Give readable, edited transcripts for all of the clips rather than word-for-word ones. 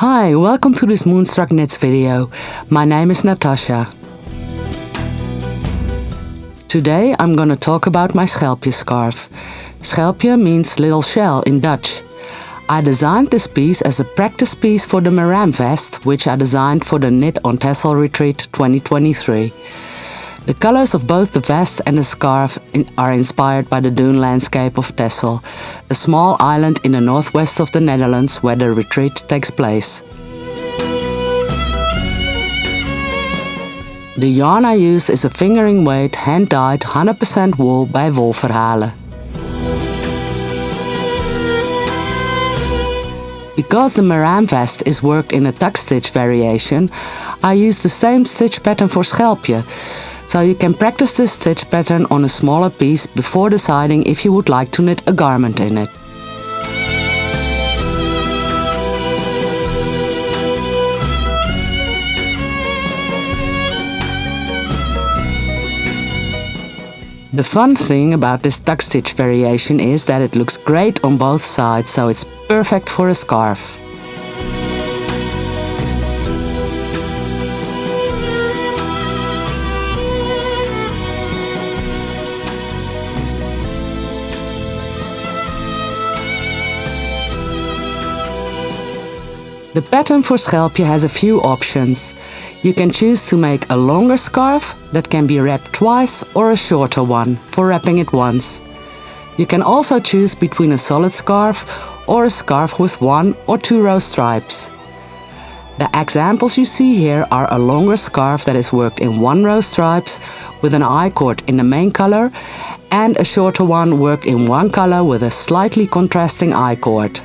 Hi, welcome to this Moonstruck Knits video. My name is Natasha. Today I'm gonna talk about my Schelpje scarf. Schelpje means little shell in Dutch. I designed this piece as a practice piece for the Maram vest, which I designed for the Knit on Texel Retreat 2023. The colors of both the vest and the scarf are inspired by the dune landscape of Texel, a small island in the northwest of the Netherlands where the retreat takes place. The yarn I used is a fingering weight hand-dyed 100% wool by Wolverhalen. Because the Maram vest is worked in a tuck stitch variation, I used the same stitch pattern for Schelpje, so you can practice this stitch pattern on a smaller piece before deciding if you would like to knit a garment in it. The fun thing about this tuck stitch variation is that it looks great on both sides, so it's perfect for a scarf. The pattern for Schelpje has a few options. You can choose to make a longer scarf that can be wrapped twice or a shorter one for wrapping it once. You can also choose between a solid scarf or a scarf with 1 or 2 row stripes. The examples you see here are a longer scarf that is worked in 1 row stripes with an I-cord in the main color and a shorter one worked in 1 color with a slightly contrasting I-cord.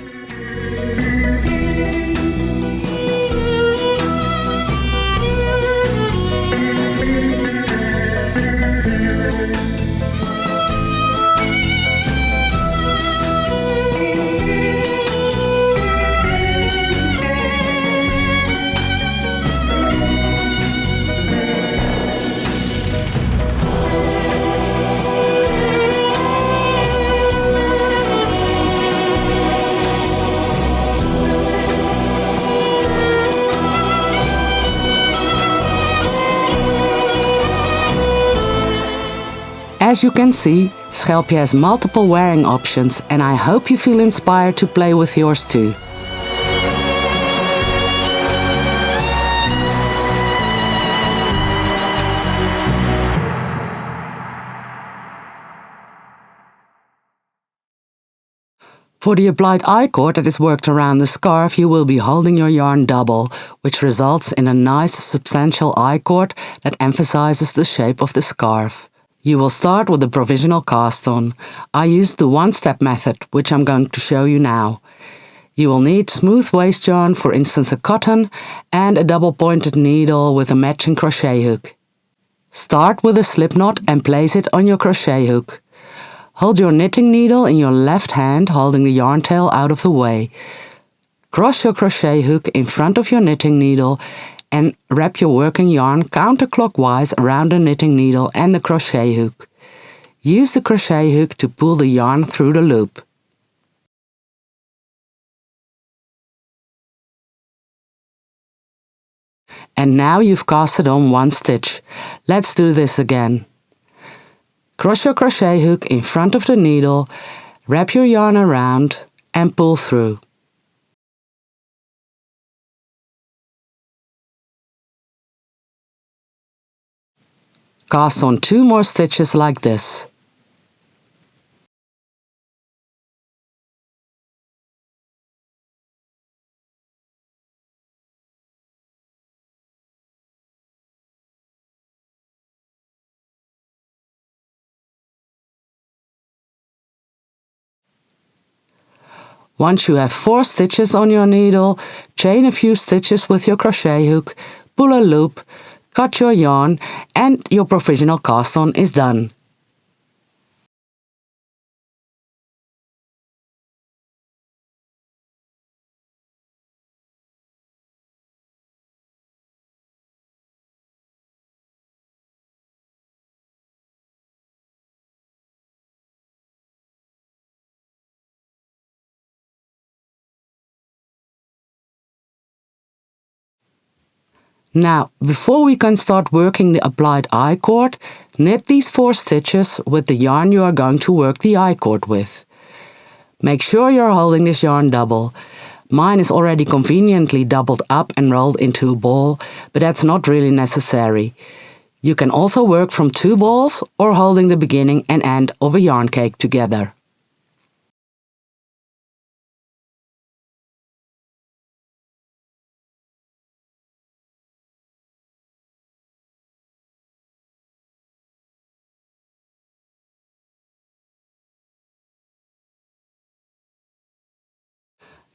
As you can see, Schelpje has multiple wearing options and I hope you feel inspired to play with yours too. For the applied I-cord that is worked around the scarf, you will be holding your yarn double, which results in a nice substantial I-cord that emphasizes the shape of the scarf. You will start with the provisional cast on. I used the one-step method, which I'm going to show you now. You will need smooth waste yarn, for instance a cotton, and a double-pointed needle with a matching crochet hook. Start with a slip knot and place it on your crochet hook. Hold your knitting needle in your left hand, holding the yarn tail out of the way. Cross your crochet hook in front of your knitting needle and wrap your working yarn counterclockwise around the knitting needle and the crochet hook. Use the crochet hook to pull the yarn through the loop. And now you've casted on 1 stitch. Let's do this again. Cross your crochet hook in front of the needle, wrap your yarn around and pull through. Cast on 2 more stitches like this. Once you have 4 stitches on your needle, chain a few stitches with your crochet hook, pull a loop, cut your yarn, and your provisional cast on is done. Now, before we can start working the applied I-cord, knit these 4 stitches with the yarn you are going to work the I-cord with. Make sure you're holding this yarn double. Mine is already conveniently doubled up and rolled into a ball, but that's not really necessary. You can also work from 2 balls or holding the beginning and end of a yarn cake together.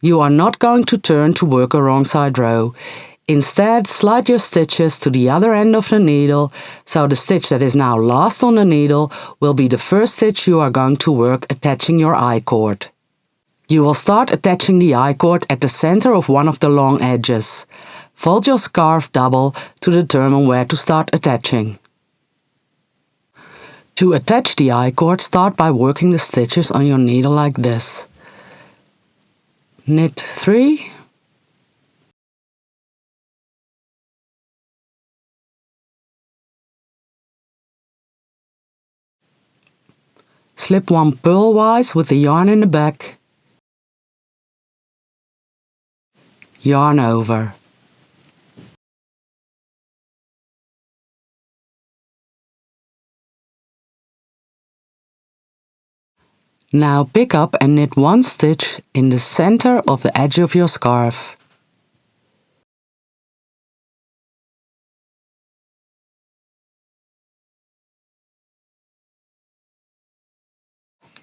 You are not going to turn to work a wrong side row. Instead, slide your stitches to the other end of the needle, so the stitch that is now last on the needle will be the first stitch you are going to work attaching your I-cord. You will start attaching the I-cord at the center of one of the long edges. Fold your scarf double to determine where to start attaching. To attach the I-cord, start by working the stitches on your needle like this. Knit 3, slip 1 purlwise with the yarn in the back, yarn over. Now pick up and knit 1 stitch in the center of the edge of your scarf.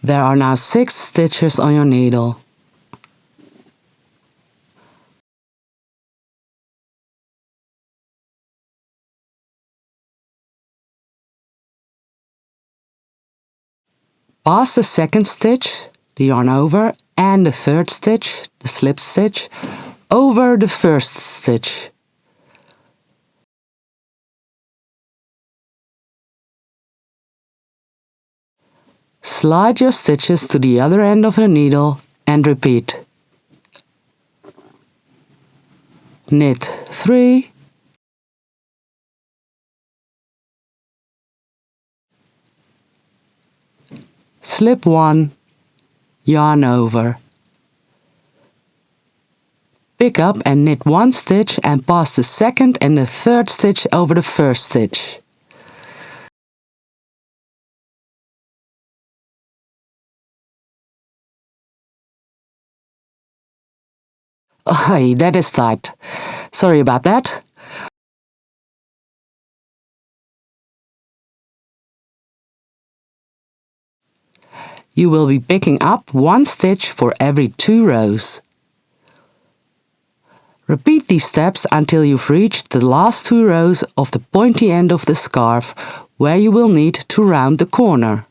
There are now 6 stitches on your needle. Pass the second stitch, the yarn over, and the third stitch, the slip stitch, over the first stitch. Slide your stitches to the other end of the needle and repeat. Knit 3, slip 1, yarn over. Pick up and knit 1 stitch and pass the second and the third stitch over the first stitch. Oh, that is tight. Sorry about that. You will be picking up 1 stitch for every 2 rows. Repeat these steps until you've reached the last 2 rows of the pointy end of the scarf, where you will need to round the corner.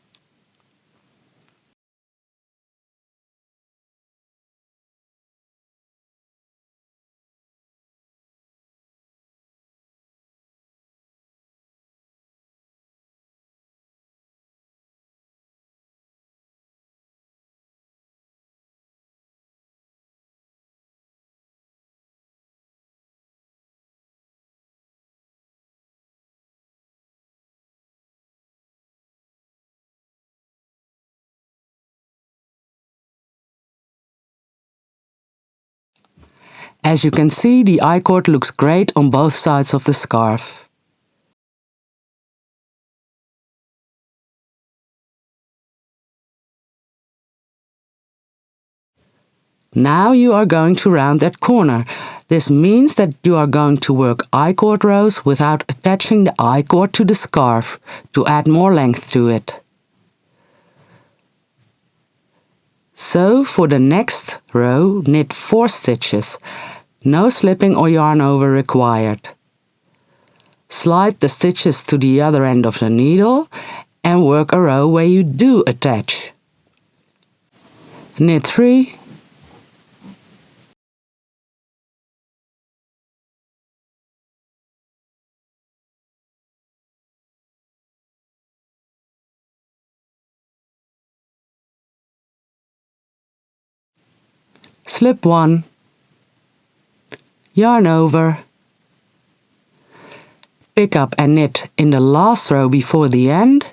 As you can see, the I-cord looks great on both sides of the scarf. Now you are going to round that corner. This means that you are going to work I-cord rows without attaching the I-cord to the scarf to add more length to it. So for the next row, knit 4 stitches. No slipping or yarn over required. Slide the stitches to the other end of the needle and work a row where you do attach. Knit 3, slip 1, yarn over, Pick up and knit in the last row before the end.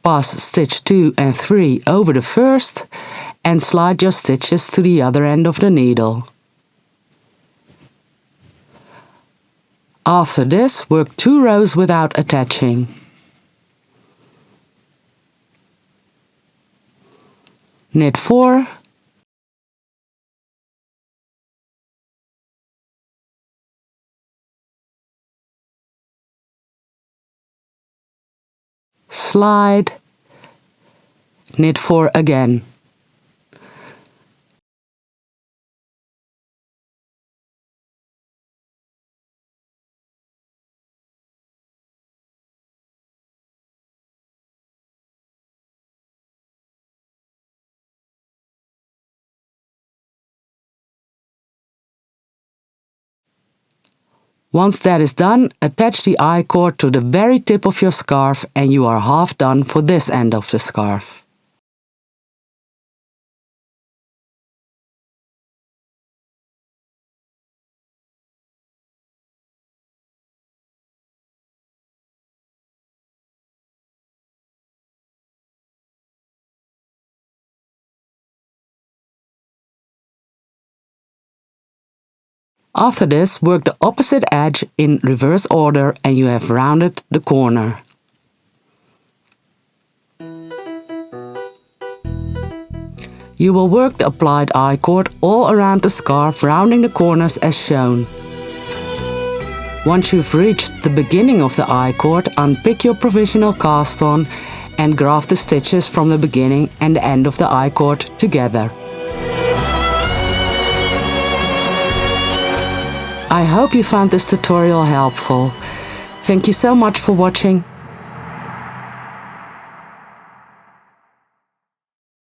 Pass stitch 2 and 3 over the first and slide your stitches to the other end of the needle. After this, work 2 rows without attaching. Knit 4, slide, knit 4 again. Once that is done, attach the I-cord to the very tip of your scarf and you are half done for this end of the scarf. After this, work the opposite edge in reverse order and you have rounded the corner. You will work the applied I-cord all around the scarf, rounding the corners as shown. Once you've reached the beginning of the I-cord, unpick your provisional cast on and graft the stitches from the beginning and the end of the I-cord together. I hope you found this tutorial helpful. Thank you so much for watching.